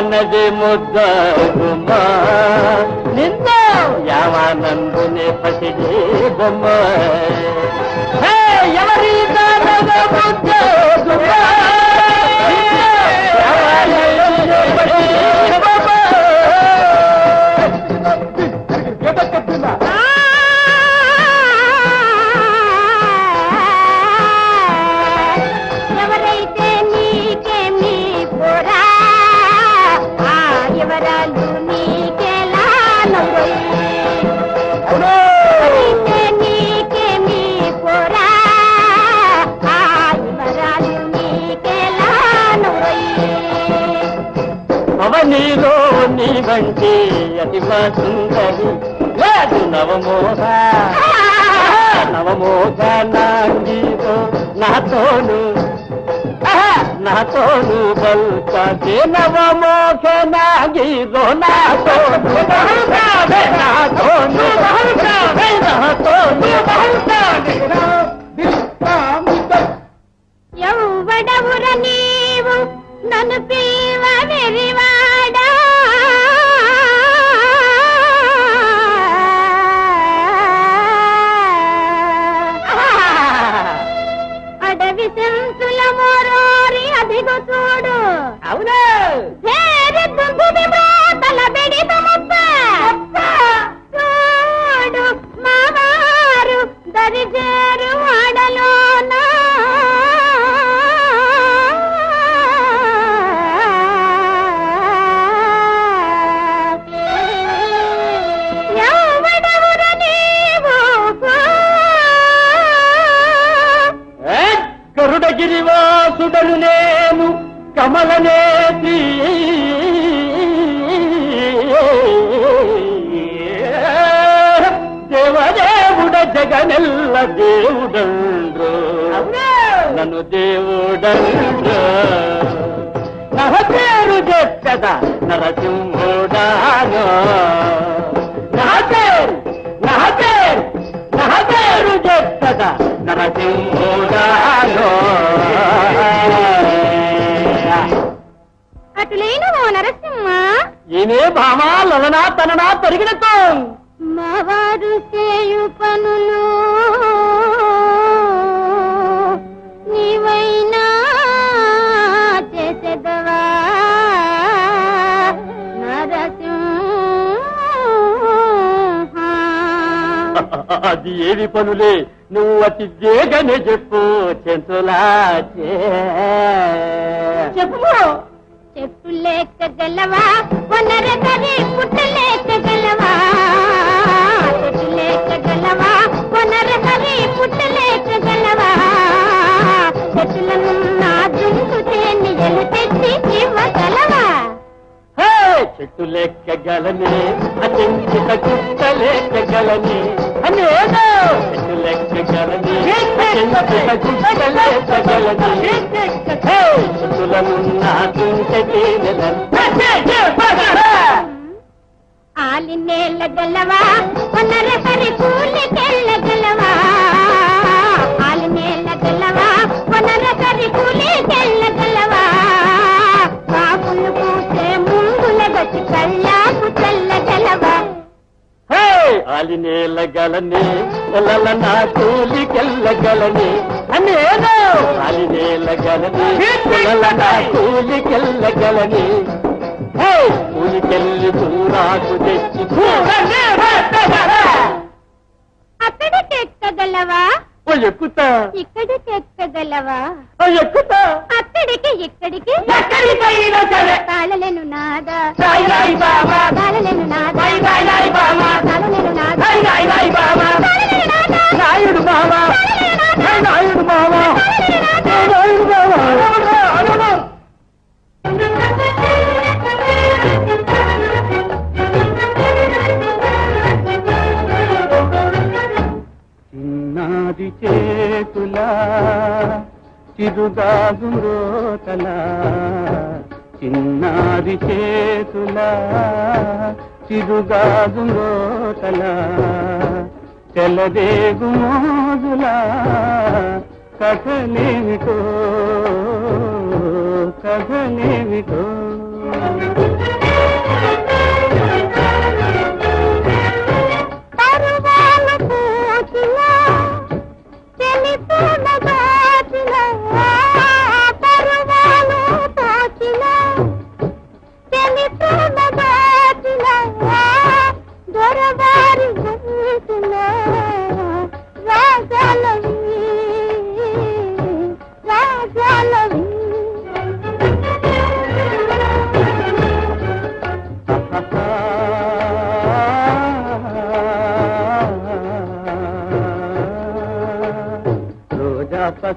నది ముద్దగుమ్మ నిన్న యావానందునే పసిడి బొమ్మ ఎవరి నది ముద్దగుమ్మ నీలో నీ వంటి అతిమ సుందరి లేదు నవమోహ నవమోహ నాంగీతో నాతోను బల్కే నవమోహ నాంగీతో నాతోను ఎవడవుర నీవు నన్ను పీవ వెరివాడా అడవి సెంతుల మోరోరి అదిగో చూడు అవును తల బెడిత ముప్ప చూడు మావారు దరిజేరు వాడలోనా గరుడగిరివాసుడను నేను కమలనేతి దేవదేవుడ జగనెల్ల దేవుడండ్రు నన్ను దేవుడండ్రు నహ పేరు చెప్పద నరసింహుడాను నహ పేరు చెప్పద నరసింహుడాను అటులేను నరసింహ ఈమె భామా లలనా తననా తరిగినతో మావారు చేయు పనులు నీవైనా చేసేదవా నరసింహ అది ఏవి పనులే నువ్వు అతి జేగనే చెప్పు చెంతులా చెప్పు చెట్టు లేక గలవా వనర కరి పుట్ట లేక గలవా చెట్టు లేక గలవా వనర కరి పుట్ట లేక గలవా చెట్టులను నా దుంకు తేనియలు తెచ్చి ఇవ్వగలవా చెట్టు లెక్కగలనే అచెంచిత గుట్ట లెక్కగలనే అనేదో చెట్టు లెక్కగలనే అచెంచిత గుట్ట లెక్కగలనే చెట్టులను నాకుంటే ఆలినేళ్ళ గలవా వనర కరి కూలికెళ్ళ గలవా ఆలినేళ్ళ గలవా వనర కరి గాలి నేలగలని నా కూలికెళ్ళగలని నేను గాలి నేలగలని నా కూలికెళ్ళగలని కూలికెళ్ళి దూరాకు తెచ్చి అక్కడికి ఎక్కగలవా ఎక్కుతా ఇక్కడికి ఎక్కగలవా ఎక్కుతా అక్కడికి ఇక్కడికి ఎక్కడికైనా సరే తాళలేను నాదా సాయి రాయి బాబా తాళలేను నాదా సాయి రాయి బాబా తాళలేను నాదా సాయి రాయి బాబా నాయుడు బాబా నాయుడు బాబా నాయుడు బాబా చిన్నాది చేతులా చిరుగాజు రోతలా చిన్నాది చేతులా చిరుగాజు రోతలా చెలదేగు మోజులా కథలేమిటో కథలేమిటో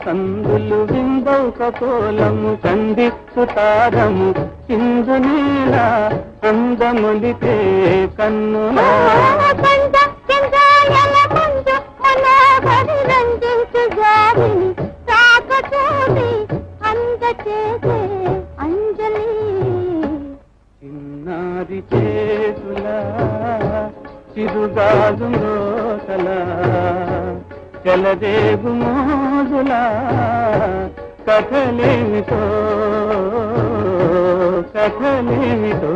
సందులు విందౌకోలము సంధిస్తుతారము సింధు నీల అందములితే కన్ను చిన్నారి చేతులా చిరుగాజు రోతలా చెలదేగు మోజులా కథలేమిటో కథలేమిటో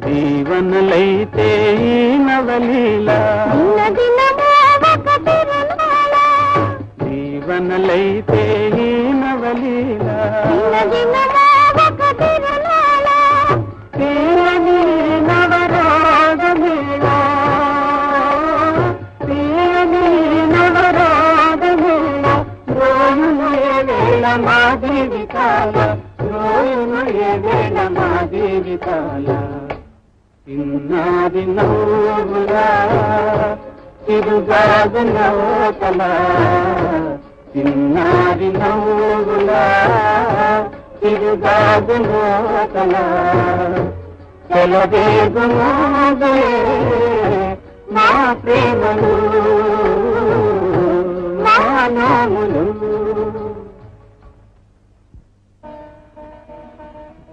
జీవనలైతే ఈ నవలీలా జీవనలైతే ఈ నవలీలా మా జీవితాల రోజులు ఏవేళ మా జీవితాల చిన్నాది నవ్వులా చిరుగాజు నవ్వుతలా చిన్నాది నవ్వులా చిరుగాజు నవ్వుతలా చెలదేగు మోజులే మా ప్రేమలు మా నాములు.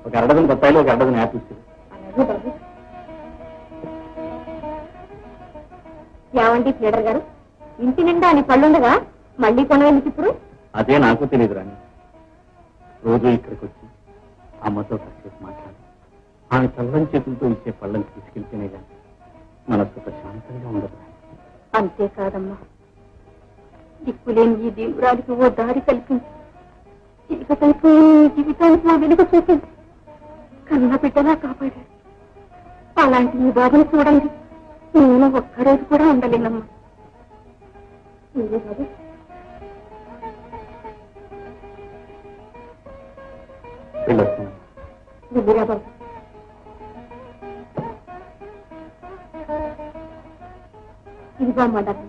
ఒక అరడజన్ బత్తాయిలు ఒక అరడజన్ యాపిల్స్. ఏమండి లీడర్ గారు, ఇంటి నిండా అని పళ్ళుండగా మళ్ళీ కొనవేందుకు ఇప్పుడు? అదే నాకు తెలియదు రాని. రోజు ఇక్కడికి వచ్చి అమ్మతో కాసేపు మాట్లాడి ఆమె చల్లని చేతులతో ఇచ్చే పళ్ళని తీసుకెళ్తేనే కానీ మనసు ప్రశాంతంగా ఉండదు. అంతేకాదమ్మా, దిక్కులేని ఈ దీవురాలికి ఓ దారి కల్పించి చీకటైపోయి జీవితానికి నా వెనుక చూపింది కన్న బిడ్డలా కాపాడాడు. అలాంటి ఈ బాధను చూడండి నేను ఒక్కరోజు కూడా ఉండలేనమ్మా. వెళ్ళిరా బాబు. ఇదిగో అమ్మా డబ్బు.